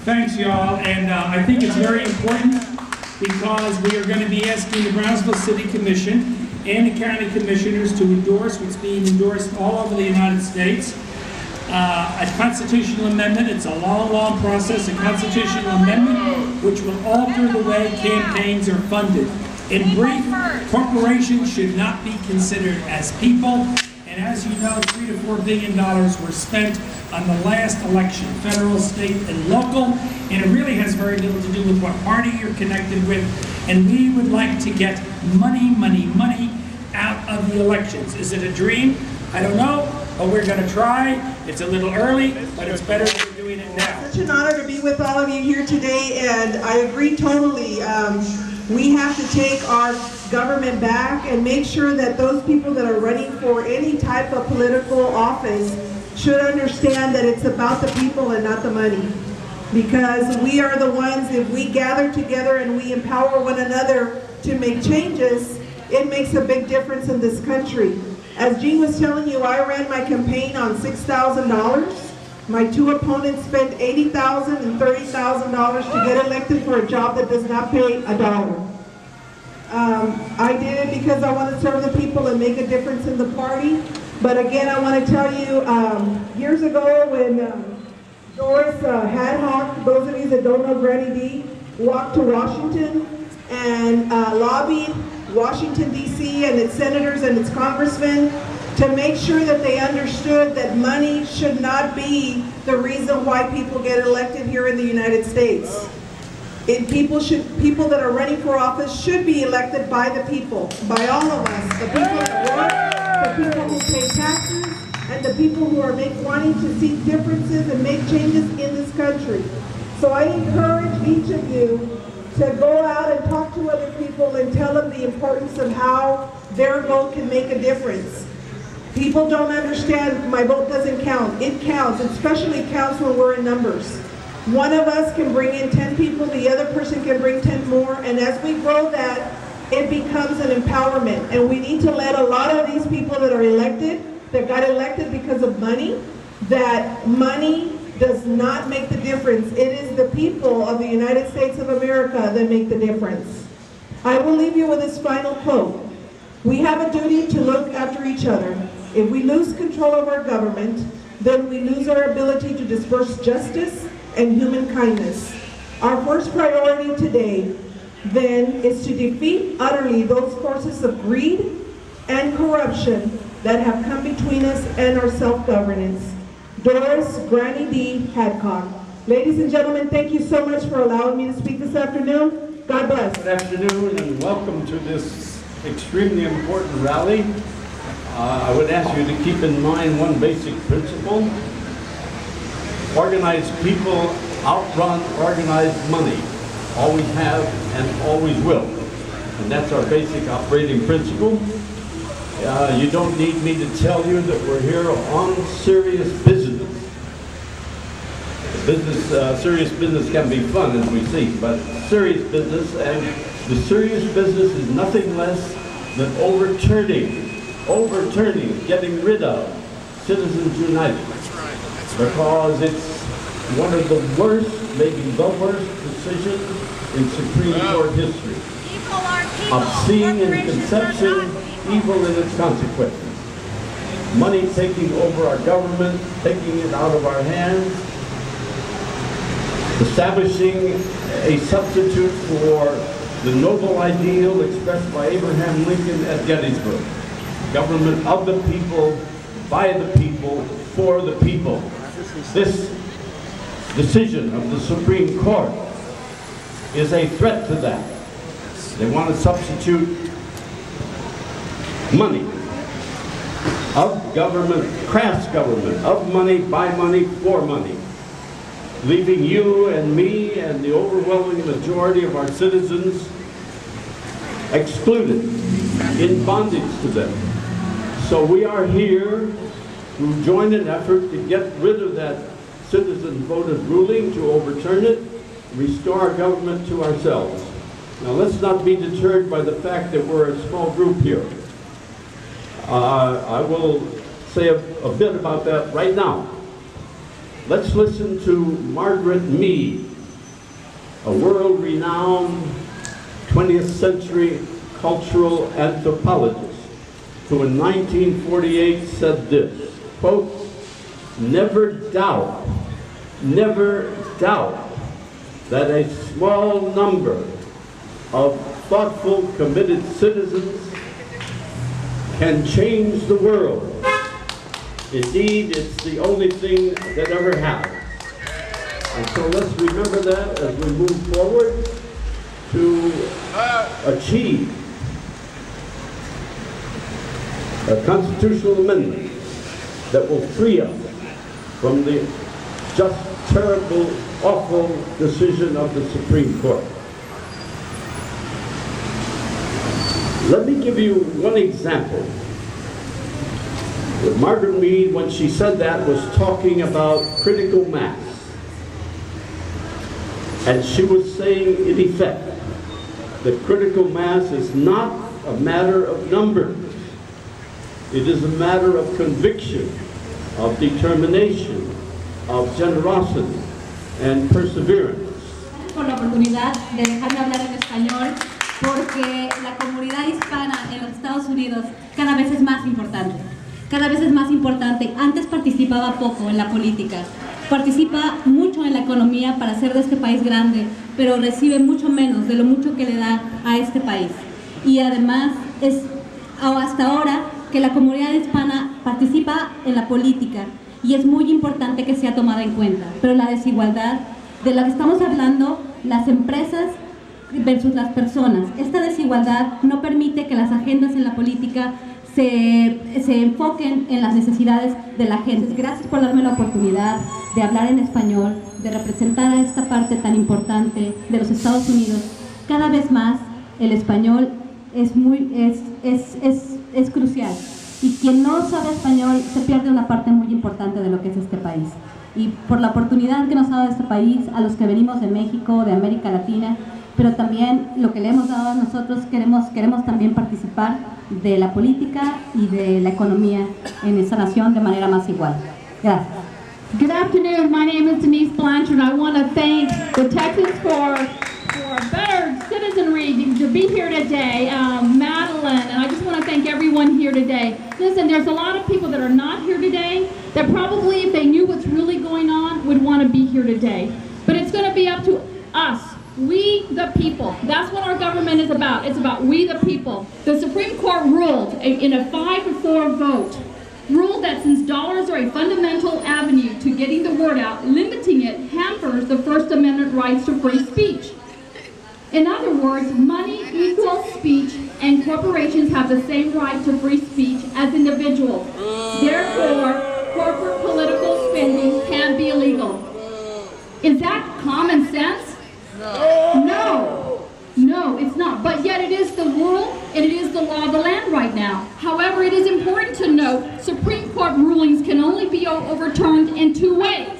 Thanks, y'all, and I think it's very important because we are going to be asking the Brownsville City Commission and the county commissioners to endorse what's being endorsed all over the United States. A constitutional amendment. It's a long, long process. A constitutional amendment which will alter the way campaigns are funded. In brief, corporations should not be considered as people. And as you know, $3 to $4 billion were spent on the last election, federal, state, and local. And it really has very little to do with what party you're connected with. And we would like to get money out of the elections. Is it a dream? I don't know, but we're going to try. It's a little early, but it's better than we're doing it now. Such an honor to be with all of you here today, and I agree totally. We have to take our government back and make sure that those people that are running for any type of political office should understand that it's about the people and not the money. Because we are the ones, if we gather together and we empower one another to make changes, it makes a big difference in this country. As Jean was telling you, I ran my campaign on $6,000. My two opponents spent $80,000 and $30,000 to get elected for a job that does not pay a dollar. I did it because I want to serve the people and make a difference in the party. But again, I want to tell you, years ago when Doris Hadhawk, those of you that don't know Granny D, walked to Washington and lobbied Washington, D.C. and its senators and its congressmen to make sure that they understood that money should not be the reason why people get elected here in the United States. People that are running for office should be elected by the people, by all of us, the people that work, the people who pay taxes, and the people who are wanting to see differences and make changes in this country. So I encourage each of you to go out and talk to other people and tell them the importance of how their vote can make a difference. People don't understand my vote doesn't count. It counts, especially counts when we're in numbers. One of us can bring in 10 people, the other person can bring 10 more, and as we grow that, it becomes an empowerment. And we need to let a lot of these people that are elected, that got elected because of money, that money does not make the difference. It is the people of the United States of America that make the difference. I will leave you with this final quote. We have a duty to look after each other. If we lose control of our government, then we lose our ability to disperse justice and human kindness. Our first priority today, then, is to defeat utterly those forces of greed and corruption that have come between us and our self-governance. Doris Granny D. Hadcock. Ladies and gentlemen, thank you so much for allowing me to speak this afternoon. God bless. Good afternoon and welcome to this extremely important rally. I would ask you to keep in mind one basic principle. Organized people outrun organized money. Always have and always will. And that's our basic operating principle. You don't need me to tell you that we're here on serious business. Serious business can be fun, as we see, but serious business, and the serious business is nothing less than overturning, getting rid of Citizens United. Because it's one of the worst, maybe the worst decisions in Supreme Court history. Obscene in conception, evil in its consequences. Money taking over our government, taking it out of our hands, establishing a substitute for the noble ideal expressed by Abraham Lincoln at Gettysburg. Government of the people, by the people, for the people. This decision of the Supreme Court is a threat to that. They want to substitute money, of government, crass government, of money, by money, for money, leaving you and me and the overwhelming majority of our citizens excluded, in bondage to them. So we are here to join an effort to get rid of that citizen voted ruling, to overturn it, restore our government to ourselves. Now let's not be deterred by the fact that we're a small group here. I will say a bit about that right now. Let's listen to Margaret Mead a world-renowned 20th century cultural anthropologist, who in 1948 said this, quote, never doubt that a small number of thoughtful, committed citizens can change the world. Indeed, it's the only thing that ever happened. And so let's remember that as we move forward to achieve a constitutional amendment that will free us from the just terrible, awful decision of the Supreme Court. Let me give you one example. Margaret Mead, when she said that, was talking about critical mass. And she was saying, in effect, that critical mass is not a matter of numbers. It is a matter of conviction, of determination, of generosity, and perseverance. Por la oportunidad de dejarme hablar en español, porque la comunidad hispana en los Estados Unidos cada vez es más importante. Cada vez es más importante. Antes participaba poco en la política. Participa mucho en la economía para hacer de este país grande, pero recibe mucho menos de lo mucho que le da a este país. Y además es hasta ahora que la comunidad hispana participa en la política y es muy importante que sea tomada en cuenta. Pero la desigualdad de la que estamos hablando, las empresas versus las personas, esta desigualdad no permite que las agendas en la política se enfoquen en las necesidades de la gente. Gracias por darme la oportunidad de hablar en español, de representar a esta parte tan importante de los Estados Unidos. Cada vez más el español es crucial. Y quien no sabe español se pierde una parte muy importante de lo que es este país. Y por la oportunidad que nos ha dado este país, a los que venimos de México, de América Latina, pero también lo que le hemos dado a nosotros, queremos también participar de la política y de la economía en esta nación de manera más igual. Gracias. Good afternoon, my name is Denise Blanchard. I want to thank the Texans for better citizenry to be here today, Madeline, and I just want to thank everyone here today. Listen, there's a lot of people that are not here today that probably, if they knew what's really going on, would want to be here today. But it's going to be up to us, we the people. That's what our government is about. It's about we the people. The Supreme Court ruled in a 5-4 vote, ruled that since dollars are a fundamental avenue to getting the word out, limiting it hampers the First Amendment rights to free speech. In other words, money equals speech, and corporations have the same right to free speech as individuals. Therefore, corporate political spending can be illegal. Is that common sense? No, it's not. But yet it is the rule and it is the law of the land right now. However, it is important to note Supreme Court rulings can only be overturned in two ways.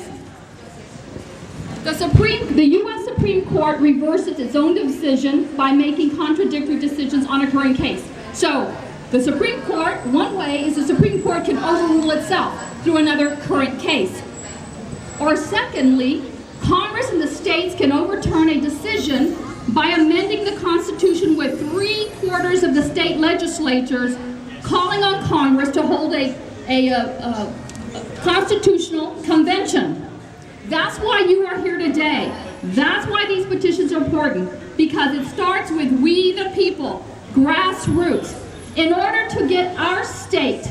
The U.S. Supreme Court reverses its own decision by making contradictory decisions on a current case. So, the Supreme Court, one way is the Supreme Court can overrule itself through another current case. Or secondly, Congress and the states can overturn a decision by amending the Constitution with 3/4 of the state legislatures calling on Congress to hold a constitutional convention. That's why you are here today. That's why these petitions are important, because it starts with we the people, grassroots. In order to get our state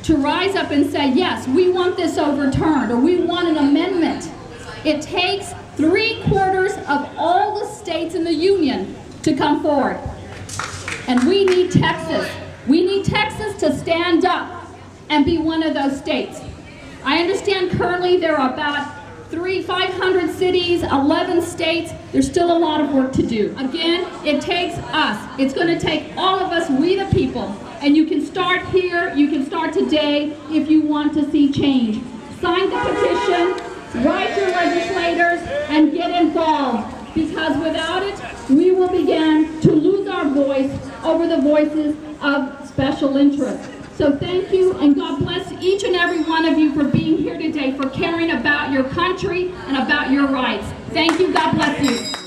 to rise up and say, yes, we want this overturned, or we want an amendment, it takes 3/4 of all the states in the union to come forward. And we need Texas. We need Texas to stand up and be one of those states. I understand currently there are about 500 cities, 11 states. There's still a lot of work to do. Again, it takes us. It's going to take all of us, we the people. And you can start here, you can start today if you want to see change. Sign the petition, write your legislators, and get involved. Because without it, we will begin to lose our voice over the voices of special interests. So thank you, and God bless each and every one of you for being here today, for caring about your country and about your rights. Thank you, God bless you.